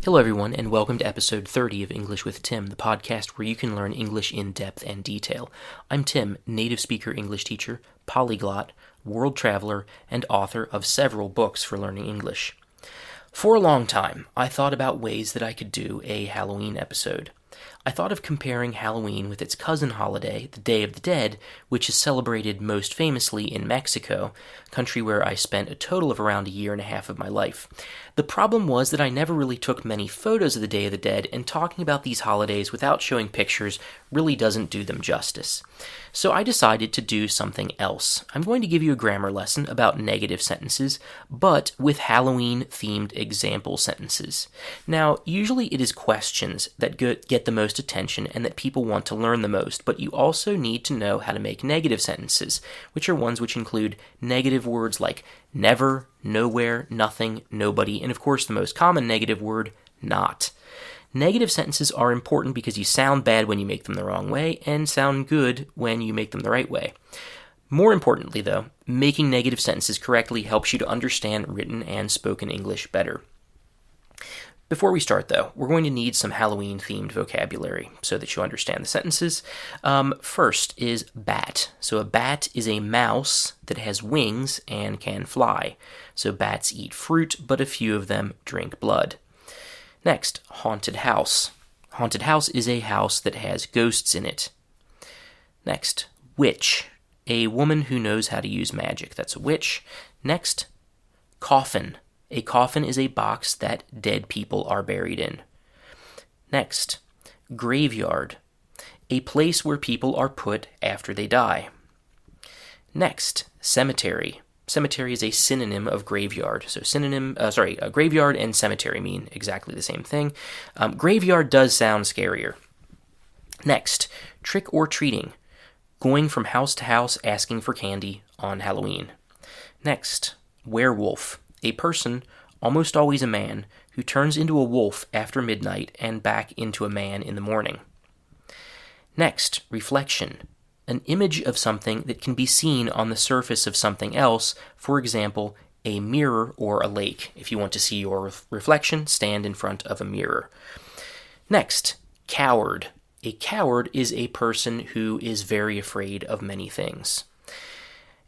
Hello, everyone, and welcome to episode 30 of English with Tim, the podcast where you can learn English in depth and detail. I'm Tim, native speaker English teacher, polyglot, world traveler, and author of several books for learning English. For a long time, I thought about ways that I could do a Halloween episode. I thought of comparing Halloween with its cousin holiday, the Day of the Dead, which is celebrated most famously in Mexico, a country where I spent a total of around a year and a half of my life. The problem was that I never really took many photos of the Day of the Dead, and talking about these holidays without showing pictures really doesn't do them justice. So I decided to do something else. I'm going to give you a grammar lesson about negative sentences, but with Halloween-themed example sentences. Now, usually it is questions that get the most attention and that people want to learn the most, but you also need to know how to make negative sentences, which are ones which include negative words like never, nowhere, nothing, nobody, and of course the most common negative word, not. Negative sentences are important because you sound bad when you make them the wrong way and sound good when you make them the right way. More importantly, though, making negative sentences correctly helps you to understand written and spoken English better. Before we start, though, we're going to need some Halloween-themed vocabulary so that you understand the sentences. First is bat. So a bat is a mouse that has wings and can fly. So bats eat fruit, but a few of them drink blood. Next, haunted house. Haunted house is a house that has ghosts in it. Next, witch. A woman who knows how to use magic. That's a witch. Next, coffin. A coffin is a box that dead people are buried in. Next, graveyard. A place where people are put after they die. Next, cemetery. Cemetery is a synonym of graveyard. So graveyard and cemetery mean exactly the same thing. Graveyard does sound scarier. Next, trick or treating. Going from house to house asking for candy on Halloween. Next, werewolf. A person, almost always a man, who turns into a wolf after midnight and back into a man in the morning. Next, reflection. An image of something that can be seen on the surface of something else, for example, a mirror or a lake. If you want to see your reflection, stand in front of a mirror. Next, coward. A coward is a person who is very afraid of many things.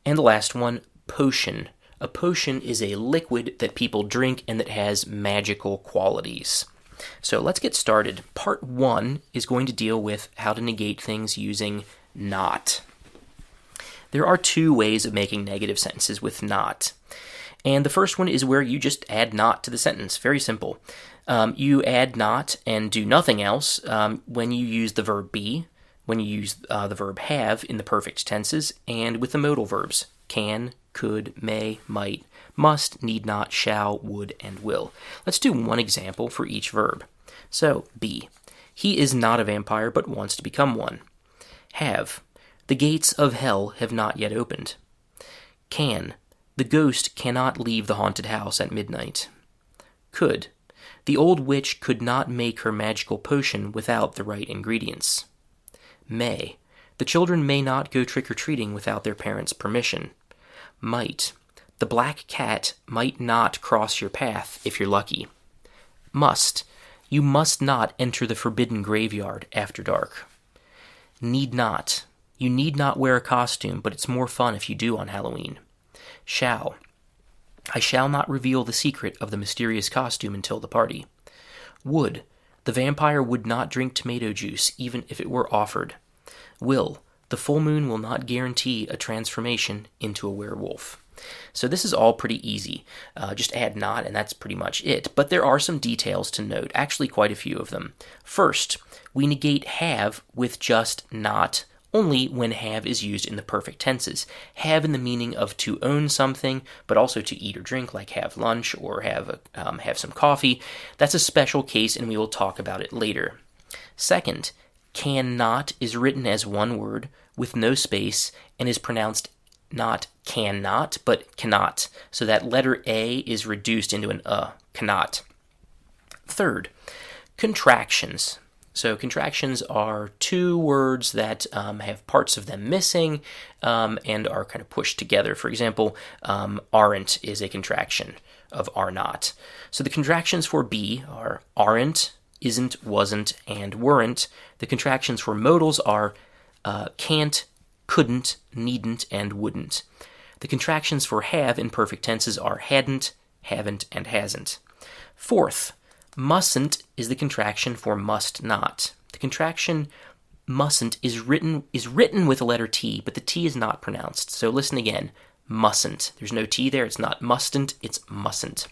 And the last one, potion. A potion is a liquid that people drink and that has magical qualities. So let's get started. Part 1 is going to deal with how to negate things using not. There are two ways of making negative sentences with not. And the first one is where you just add not to the sentence. Very simple. You add not and do nothing else when you use the verb be, when you use the verb have in the perfect tenses, and with the modal verbs can, could, may, might, must, need not, shall, would, and will. Let's do one example for each verb. So, be. He is not a vampire but wants to become one. Have. The gates of hell have not yet opened. Can. The ghost cannot leave the haunted house at midnight. Could. The old witch could not make her magical potion without the right ingredients. May. The children may not go trick-or-treating without their parents' permission. Might. The black cat might not cross your path if you're lucky. Must. You must not enter the forbidden graveyard after dark. Need not. You need not wear a costume, but it's more fun if you do on Halloween. Shall. I shall not reveal the secret of the mysterious costume until the party. Would. The vampire would not drink tomato juice even if it were offered. Will. The full moon will not guarantee a transformation into a werewolf. So this is all pretty easy. Just add not, and that's pretty much it. But there are some details to note, actually quite a few of them. First, we negate have with just not, only when have is used in the perfect tenses. Have in the meaning of to own something, but also to eat or drink, like have lunch or have some coffee. That's a special case, and we will talk about it later. Second, cannot is written as one word with no space and is pronounced not cannot, but cannot. So that letter A is reduced into an cannot. Third, contractions. So contractions are two words that have parts of them missing and are kind of pushed together. For example, aren't is a contraction of are not. So the contractions for be are aren't, isn't, wasn't, and weren't. The contractions for modals are can't, couldn't, needn't, and wouldn't. The contractions for have in perfect tenses are hadn't, haven't, and hasn't. Fourth, mustn't is the contraction for must not. The contraction mustn't is written with the letter T, but the T is not pronounced. So listen again. Mustn't. There's no T there. It's not mustn't. It's mustn't.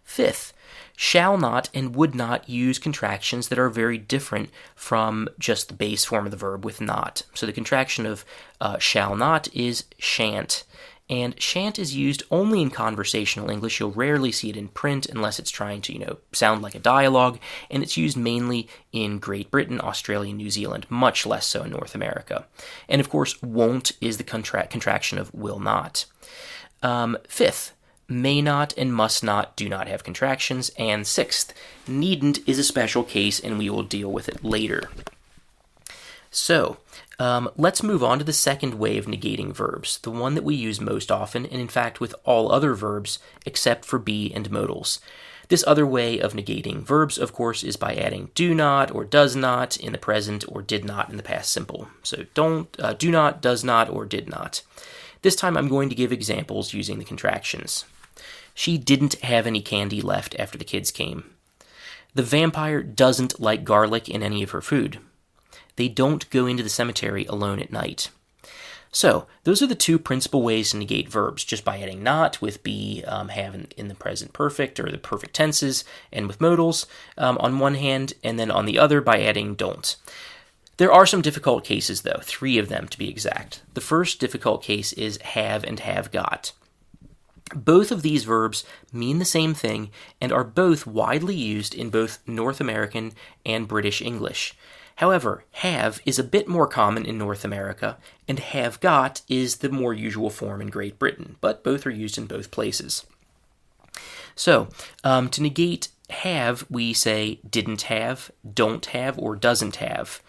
Fifth, shall not and would not use contractions that are very different from just the base form of the verb with not. So the contraction of shall not is shan't. And shan't is used only in conversational English. You'll rarely see it in print unless it's trying to, sound like a dialogue. And it's used mainly in Great Britain, Australia, New Zealand, much less so in North America. And of course, won't is the contraction of will not. Fifth, may not and must not do not have contractions. And sixth, needn't is a special case, and we will deal with it later. So, let's move on to the second way of negating verbs, the one that we use most often, and in fact with all other verbs except for be and modals. This other way of negating verbs, of course, is by adding do not or does not in the present or did not in the past simple. So do not, does not, or did not. This time I'm going to give examples using the contractions. She didn't have any candy left after the kids came. The vampire doesn't like garlic in any of her food. They don't go into the cemetery alone at night. So, those are the two principal ways to negate verbs, just by adding not with be, have in the present perfect, or the perfect tenses, and with modals on one hand, and then on the other by adding don't. There are some difficult cases, though, 3 of them to be exact. The first difficult case is have and have got. Both of these verbs mean the same thing and are both widely used in both North American and British English. However, have is a bit more common in North America, and have got is the more usual form in Great Britain, but both are used in both places. So, to negate have, we say didn't have, don't have, or doesn't have.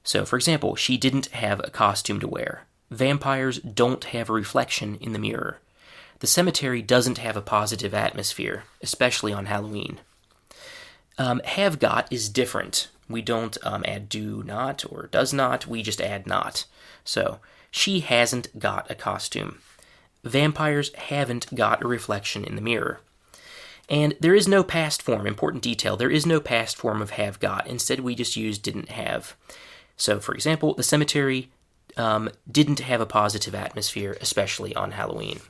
So, for example, she didn't have a costume to wear. Vampires don't have a reflection in the mirror. The cemetery doesn't have a positive atmosphere, especially on Halloween. Have got is different. We don't add do not or does not, we just add not. So, she hasn't got a costume. Vampires haven't got a reflection in the mirror. And there is no past form, important detail, there is no past form of have got. Instead, we just use didn't have. So, for example, the cemetery didn't have a positive atmosphere, especially on Halloween.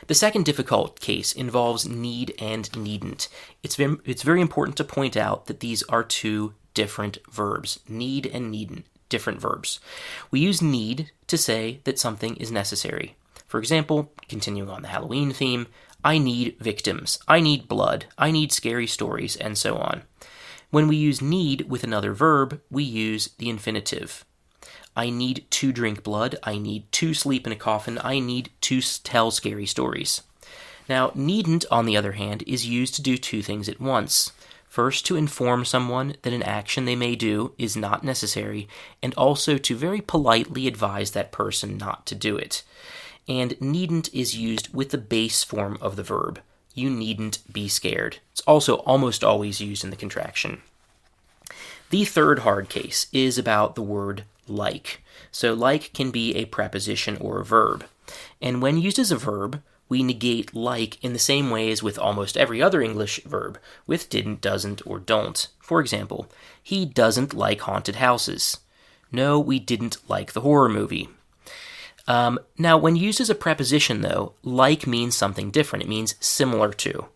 The second difficult case involves need and needn't. It's very important to point out that these are 2 different verbs. Need and needn't, different verbs. We use need to say that something is necessary. For example, continuing on the Halloween theme, I need victims, I need blood, I need scary stories, and so on. When we use need with another verb, we use the infinitive. I need to drink blood, I need to sleep in a coffin, I need to tell scary stories. Now, needn't, on the other hand, is used to do 2 things at once. First, to inform someone that an action they may do is not necessary, and also to very politely advise that person not to do it. And needn't is used with the base form of the verb. You needn't be scared. It's also almost always used in the contraction. The third hard case is about the word like. So like can be a preposition or a verb. And when used as a verb, we negate like in the same way as with almost every other English verb, with didn't, doesn't, or don't. For example, he doesn't like haunted houses. No, we didn't like the horror movie. Now, when used as a preposition, though, like means something different. It means similar to.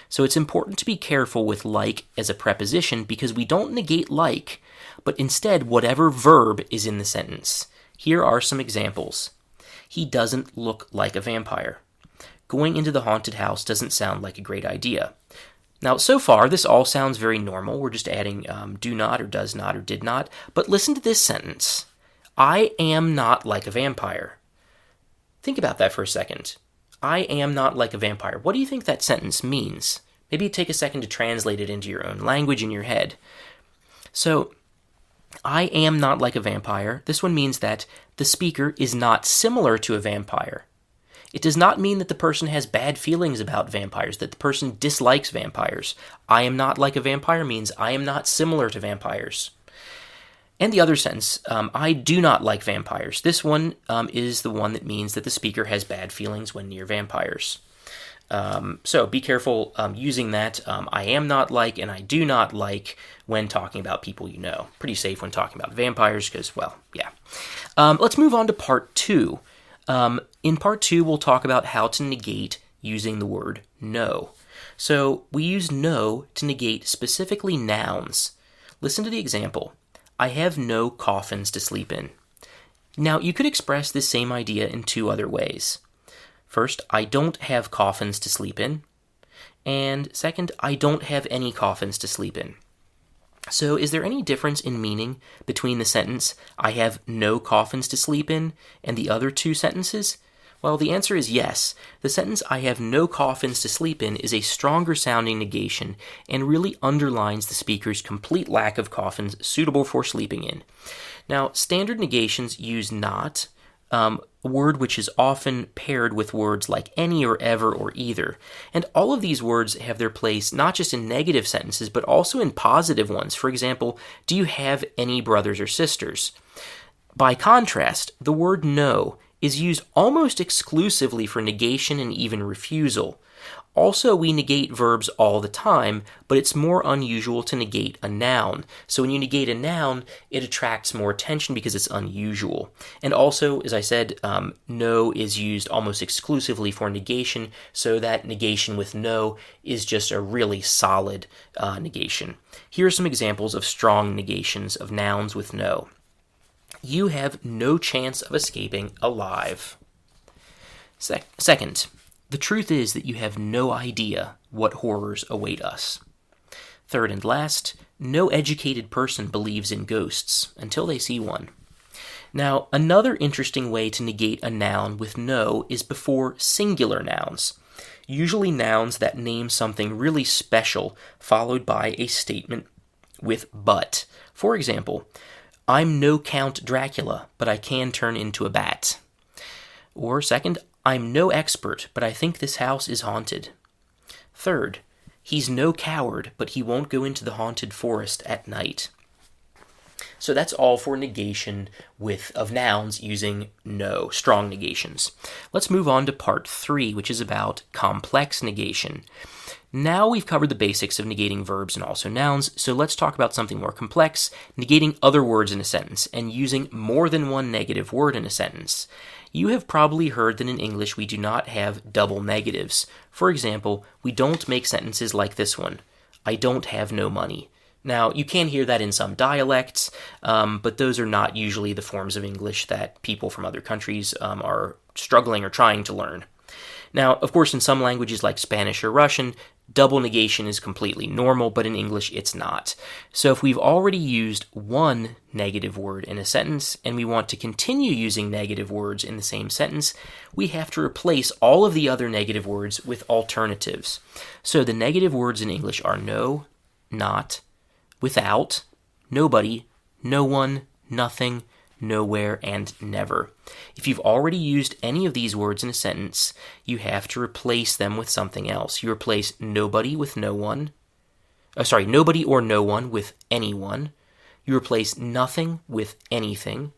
So it's important to be careful with like as a preposition because we don't negate like, but instead whatever verb is in the sentence. Here are some examples. He doesn't look like a vampire. Going into the haunted house doesn't sound like a great idea. Now, so far, this all sounds very normal. We're just adding do not or does not or did not. But listen to this sentence. I am not like a vampire. Think about that for a second. I am not like a vampire. What do you think that sentence means? Maybe take a second to translate it into your own language in your head. So, I am not like a vampire. This one means that the speaker is not similar to a vampire. It does not mean that the person has bad feelings about vampires, that the person dislikes vampires. I am not like a vampire means I am not similar to vampires. And the other sentence, I do not like vampires. This one is the one that means that the speaker has bad feelings when near vampires. So be careful using that. I am not like and I do not like when talking about people you know. Pretty safe when talking about vampires because, well, yeah. Let's move on to part 2. In part 2, we'll talk about how to negate using the word no. So we use no to negate specifically nouns. Listen to the example. I have no coffins to sleep in. Now, you could express this same idea in 2 other ways. First, I don't have coffins to sleep in. And second, I don't have any coffins to sleep in. So is there any difference in meaning between the sentence, I have no coffins to sleep in, and the other 2 sentences? Well, the answer is yes. The sentence, I have no coffins to sleep in, is a stronger sounding negation and really underlines the speaker's complete lack of coffins suitable for sleeping in. Now, standard negations use not, a word which is often paired with words like any or ever or either. And all of these words have their place not just in negative sentences, but also in positive ones. For example, do you have any brothers or sisters? By contrast, the word no is used almost exclusively for negation and even refusal. Also, we negate verbs all the time, but it's more unusual to negate a noun. So when you negate a noun, it attracts more attention because it's unusual. And also, as I said, no is used almost exclusively for negation, so that negation with no is just a really solid negation. Here are some examples of strong negations of nouns with no. You have no chance of escaping alive. Second, the truth is that you have no idea what horrors await us. Third and last, no educated person believes in ghosts until they see one. Now, another interesting way to negate a noun with no is before singular nouns, usually nouns that name something really special, followed by a statement with but. For example, I'm no Count Dracula, but I can turn into a bat. Or second, I'm no expert, but I think this house is haunted. Third, he's no coward, but he won't go into the haunted forest at night. So that's all for negation of nouns using no, strong negations. Let's move on to part 3, which is about complex negation. Now we've covered the basics of negating verbs and also nouns, so let's talk about something more complex, negating other words in a sentence, and using more than one negative word in a sentence. You have probably heard that in English we do not have double negatives. For example, we don't make sentences like this one, I don't have no money. Now, you can hear that in some dialects, but those are not usually the forms of English that people from other countries are struggling or trying to learn. Now, of course, in some languages like Spanish or Russian, double negation is completely normal, but in English it's not. So if we've already used one negative word in a sentence and we want to continue using negative words in the same sentence, we have to replace all of the other negative words with alternatives. So the negative words in English are no, not, without, nobody, no one, nothing, nowhere, and never. If you've already used any of these words in a sentence, you have to replace them with something else. You replace nobody with no one. Nobody or no one with anyone. You replace nothing with anything.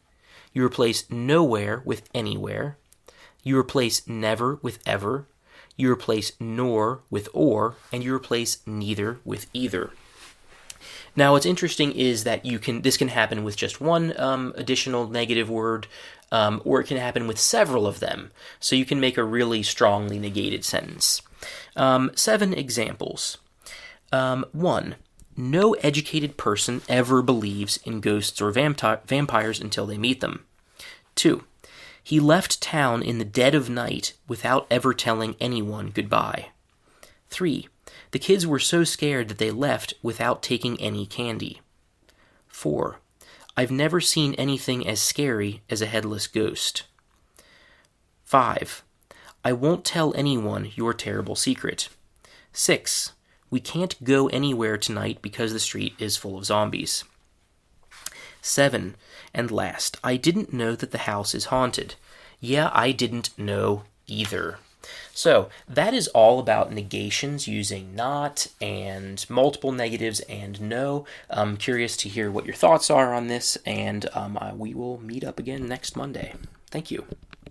You replace nowhere with anywhere. You replace never with ever. You replace nor with or, and you replace neither with either. Now, what's interesting is that this can happen with just one additional negative word, or it can happen with several of them. So you can make a really strongly negated sentence. 7 examples. 1. No educated person ever believes in ghosts or vampires until they meet them. 2. He left town in the dead of night without ever telling anyone goodbye. 3. The kids were so scared that they left without taking any candy. 4. I've never seen anything as scary as a headless ghost. 5. I won't tell anyone your terrible secret. 6. We can't go anywhere tonight because the street is full of zombies. 7. And last, I didn't know that the house is haunted. Yeah, I didn't know either. So that is all about negations using not and multiple negatives and no. I'm curious to hear what your thoughts are on this, and we will meet up again next Monday. Thank you.